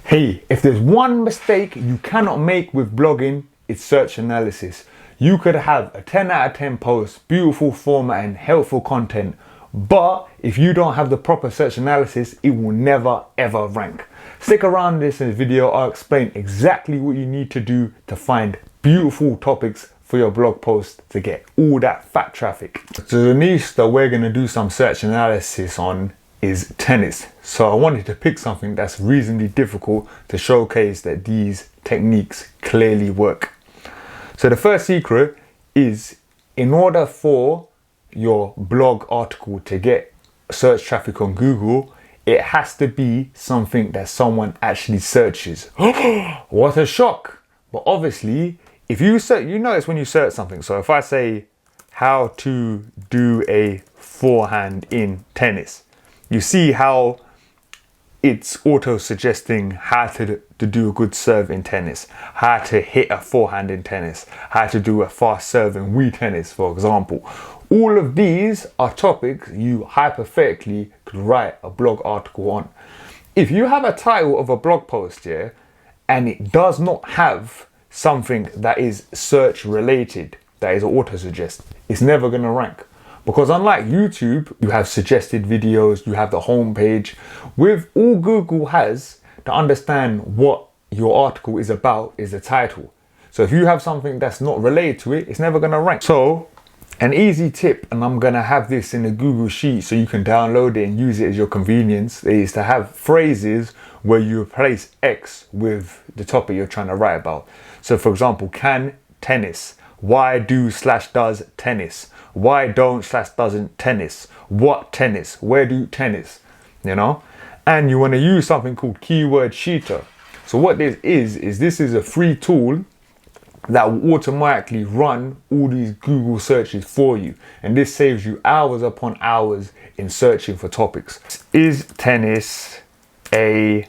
Hey, if there's one mistake you cannot make with blogging, it's search analysis. You could have a 10 out of 10 post, beautiful format and helpful content, but if you don't have the proper search analysis, it will never ever rank. Stick around this video, I'll explain exactly what you need to do to find beautiful topics for your blog post to get all that fat traffic. So the niche that we're going to do some search analysis on is tennis. So I wanted to pick something that's reasonably difficult to showcase that these techniques clearly work. So the first secret is, in order for your blog article to get search traffic on Google, it has to be something that someone actually searches. What a shock! But obviously, if you search, you notice when you search something. So if I say how to do a forehand in tennis, you see how it's auto-suggesting how to do a good serve in tennis, how to hit a forehand in tennis, how to do a fast serve in Wii tennis, for example. All of these are topics you hypothetically could write a blog article on. If you have a title of a blog post here and it does not have something that is search related, that is auto-suggest, it's never going to rank. Because unlike YouTube, you have suggested videos, you have the homepage. With all Google has to understand what your article is about is the title. So if you have something that's not related to it, it's never going to rank. So an easy tip, and I'm going to have this in a Google Sheet so you can download it and use it as your convenience, is to have phrases where you replace X with the topic you're trying to write about. So for example, can tennis, why do/does tennis, why don't/doesn't tennis, what tennis, where do tennis, you know? And you want to use something called KeySheeter. So what this is this is a free tool that will automatically run all these Google searches for you. And this saves you hours upon hours in searching for topics. Is tennis a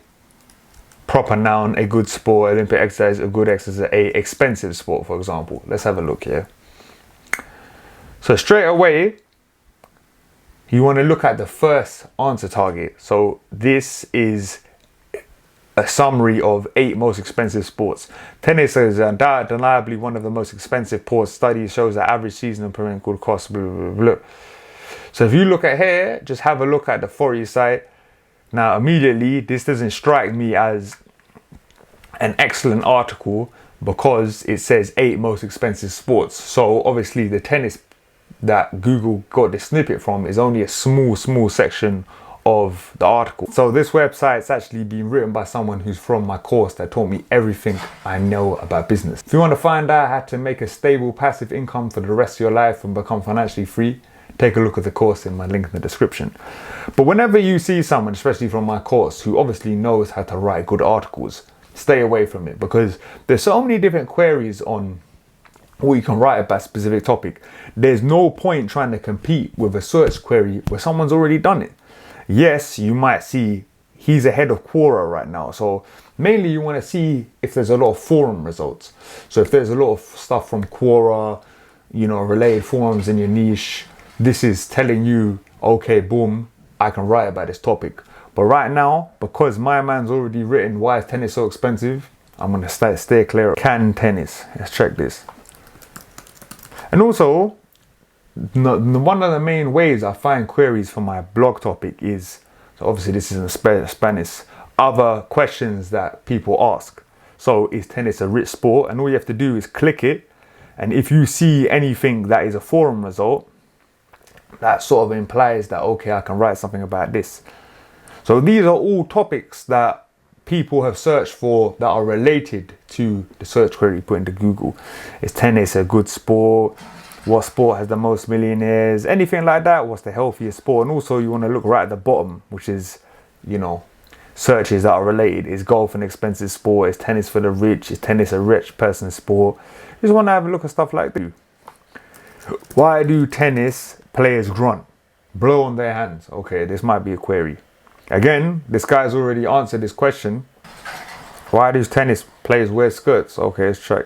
proper noun, a good sport, Olympic exercise, a good exercise, a expensive sport, for example? Let's have a look here. So straight away, you want to look at the first answer target. So this is a summary of 8 most expensive sports. Tennis is undeniably one of the most expensive sports. Study shows that average seasonal payment could cost blah, blah, blah. So if you look at here, just have a look at the for you site. Now immediately, this doesn't strike me as an excellent article because it says 8 most expensive sports. So obviously the tennis that Google got the snippet from is only a small section of the article. So this website's actually been written by someone who's from my course that taught me everything I know about business. If you want to find out how to make a stable passive income for the rest of your life and become financially free, take a look at the course in my link in the description. But whenever you see someone, especially from my course, who obviously knows how to write good articles, stay away from it, because there's so many different queries on what you can write about a specific topic. There's no point trying to compete with a search query where someone's already done it. Yes, you might see he's ahead of Quora right now. So mainly you want to see if there's a lot of forum results. So if there's a lot of stuff from Quora, you know, related forums in your niche, this is telling you, okay, boom, I can write about this topic. But right now, because my man's already written why is tennis so expensive, I'm going to stay clear of can tennis. Let's check this. And also, one of the main ways I find queries for my blog topic is, so obviously this is in Spanish, other questions that people ask. So is tennis a rich sport? And all you have to do is click it. And if you see anything that is a forum result, that sort of implies that, okay, I can write something about this. So these are all topics that people have searched for that are related to the search query put into Google. Is tennis a good sport? What sport has the most millionaires? Anything like that. What's the healthiest sport? And also you want to look right at the bottom, which is, you know, searches that are related. Is golf an expensive sport? Is tennis for the rich? Is tennis a rich person's sport? You just want to have a look at stuff like that. Why do tennis players grunt? Blow on their hands. Okay, this might be a query. Again, this guy's already answered this question. Why do tennis players wear skirts? Okay, let's check.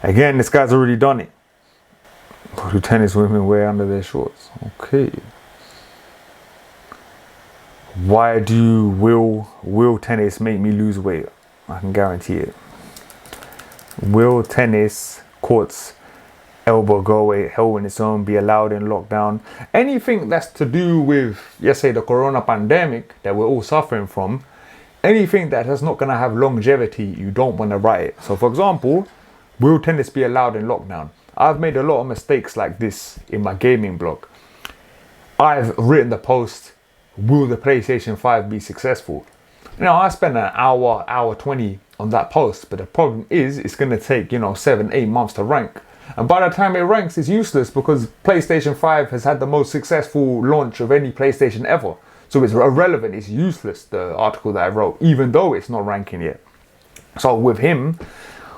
Again, this guy's already done it. What do tennis women wear under their shorts? Okay. Why do will tennis make me lose weight? I can guarantee it. Will tennis courts elbow go away, hell in its own, be allowed in lockdown? Anything that's to do with, let's say, the corona pandemic that we're all suffering from, anything that is not going to have longevity, you don't want to write it. So for example, will tennis be allowed in lockdown? I've made a lot of mistakes like this in my gaming blog. I've written the post, will the PlayStation 5 be successful? Now, I spent an hour 20 on that post, but the problem is it's going to take, 7-8 months to rank. And by the time it ranks, it's useless because PlayStation 5 has had the most successful launch of any PlayStation ever. So it's irrelevant, it's useless, the article that I wrote, even though it's not ranking yet. So with him,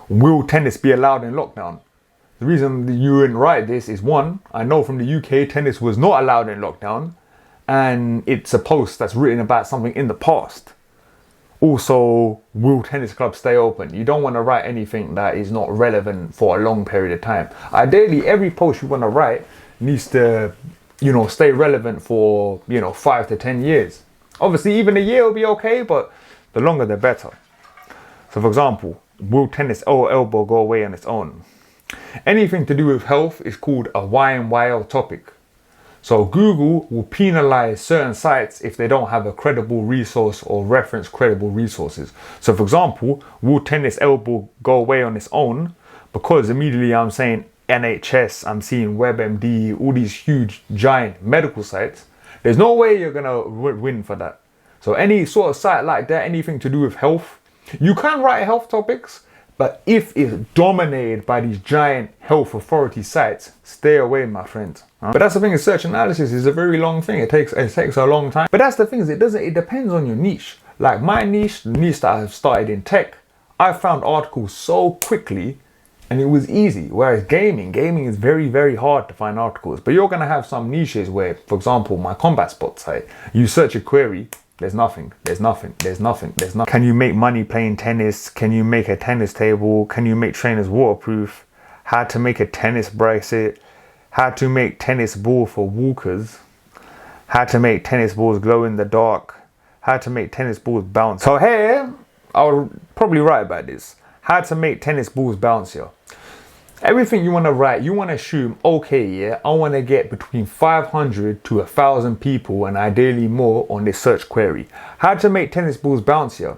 will tennis be allowed in lockdown? The reason that you didn't write this is, one, I know from the UK tennis was not allowed in lockdown, and it's a post that's written about something in the past. Also, will tennis clubs stay open? You don't want to write anything that is not relevant for a long period of time. Ideally, every post you want to write needs to, stay relevant for, 5 to 10 years. Obviously, even a year will be okay, but the longer the better. So for example, will tennis elbow go away on its own? Anything to do with health is called a YMYL topic. So Google will penalize certain sites if they don't have a credible resource or reference credible resources. So for example, will tennis elbow go away on its own? Because immediately I'm saying NHS, I'm seeing WebMD, all these huge giant medical sites. There's no way you're gonna win for that. So any sort of site like that, anything to do with health, you can write health topics, but if it's dominated by these giant health authority sites, stay away, my friend. But that's the thing, is search analysis is a very long thing. It takes a long time. But that's the thing, is it depends on your niche. Like my niche, the niche that I've started in tech, I found articles so quickly and it was easy. Whereas gaming is very, very hard to find articles. But you're gonna have some niches where, for example, my combat spot site, you search a query, there's nothing. Can you make money playing tennis? Can you make a tennis table? Can you make trainers waterproof? How to make a tennis bracelet? How to make tennis ball for walkers? How to make tennis balls glow in the dark? How to make tennis balls bounce? So here, I'll probably write about this. How to make tennis balls bouncier. Everything you want to write, you want to assume, okay, yeah, I want to get between 500 to 1,000 people and ideally more on this search query. How to make tennis balls bouncier.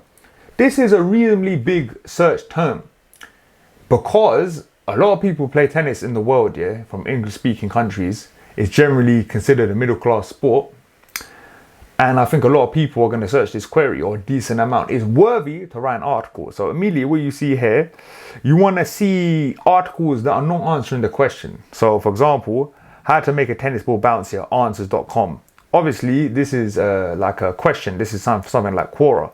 This is a reasonably big search term because a lot of people play tennis in the world, yeah, from English speaking countries. It's generally considered a middle class sport. And I think a lot of people are going to search this query, or a decent amount. It's worthy to write an article. So immediately what you see here, you want to see articles that are not answering the question. So for example, how to make a tennis ball bouncer, answers.com. Obviously, this is like a question. This is something like Quora.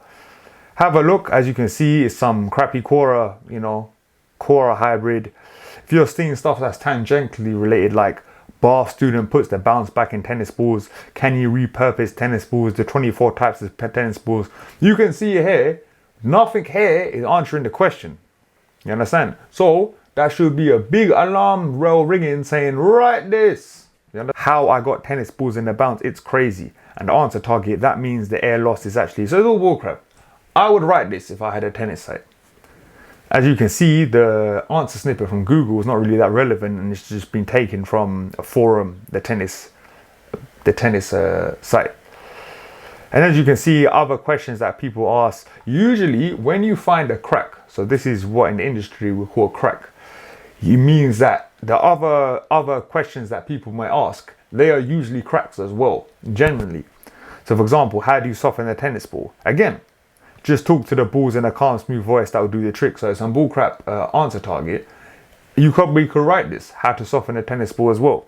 Have a look. As you can see, it's some crappy Quora, Quora hybrid. If you're seeing stuff that's tangentially related, like Bath student puts the bounce back in tennis balls. Can you repurpose tennis balls? The 24 types of tennis balls. You can see here, nothing here is answering the question. You understand? So that should be a big alarm bell ringing saying, write this. You understand? How I got tennis balls in the bounce, it's crazy. And the answer target, that means the air loss is actually, so it's all bullcrap. I would write this if I had a tennis site. As you can see, the answer snippet from Google is not really that relevant, and it's just been taken from a forum, the tennis site. And as you can see, other questions that people ask, usually when you find a crack, so this is what in the industry we call crack, it means that the other questions that people might ask, they are usually cracks as well, generally. So for example, how do you soften a tennis ball? Again, just talk to the balls in a calm, smooth voice, that will do the trick. So some bullcrap answer target. We could write this, how to soften a tennis ball as well.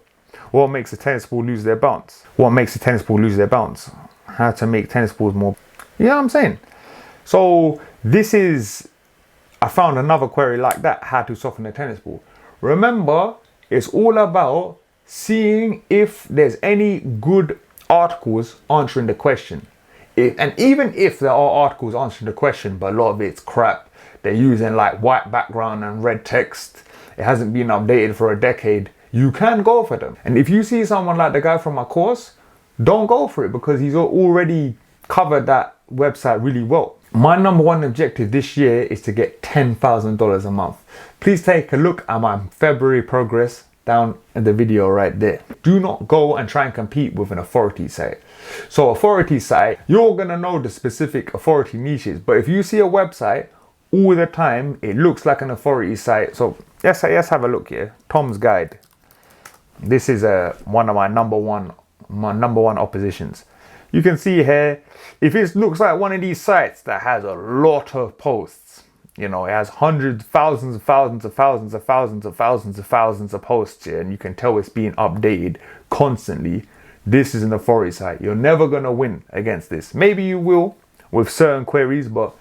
What makes a tennis ball lose their bounce? What makes a tennis ball lose their bounce? How to make tennis balls more... You know what I'm saying? So this is... I found another query like that, how to soften a tennis ball. Remember, it's all about seeing if there's any good articles answering the question. And even if there are articles answering the question, but a lot of it's crap, they're using like white background and red text, it hasn't been updated for a decade, you can go for them. And if you see someone like the guy from my course, don't go for it because he's already covered that website really well. My number one objective this year is to get $10,000 a month. Please take a look at my February progress down in the video right there. Do not go and try and compete with an authority site. So authority site, you're gonna know the specific authority niches, but if you see a website all the time, it looks like an authority site. So let's have a look here. Tom's Guide. This is one of my number one oppositions. You can see here, if it looks like one of these sites that has a lot of posts, you know, it has hundreds, thousands of posts here, and you can tell it's being updated constantly. This is an authority site. You're never gonna win against this. Maybe you will with certain queries, but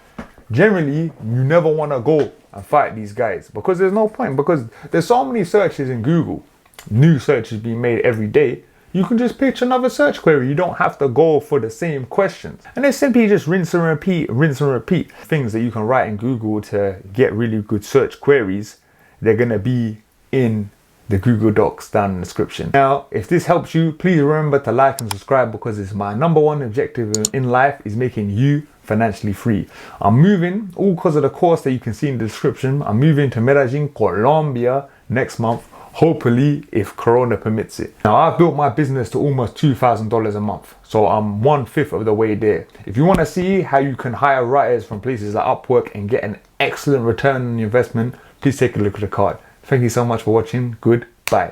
generally you never wanna go and fight these guys because there's no point, because there's so many searches in Google, new searches being made every day. You can just pitch another search query. You don't have to go for the same questions. And it's simply just rinse and repeat. Things that you can write in Google to get really good search queries, they're gonna be in the Google Docs down in the description. Now, if this helps you, please remember to like and subscribe, because it's my number one objective in life is making you financially free. I'm moving, all because of the course that you can see in the description, I'm moving to Medellin, Colombia next month. Hopefully, if Corona permits it. Now, I've built my business to almost $2,000 a month. So I'm 1/5 of the way there. If you want to see how you can hire writers from places like Upwork and get an excellent return on your investment, please take a look at the card. Thank you so much for watching. Goodbye.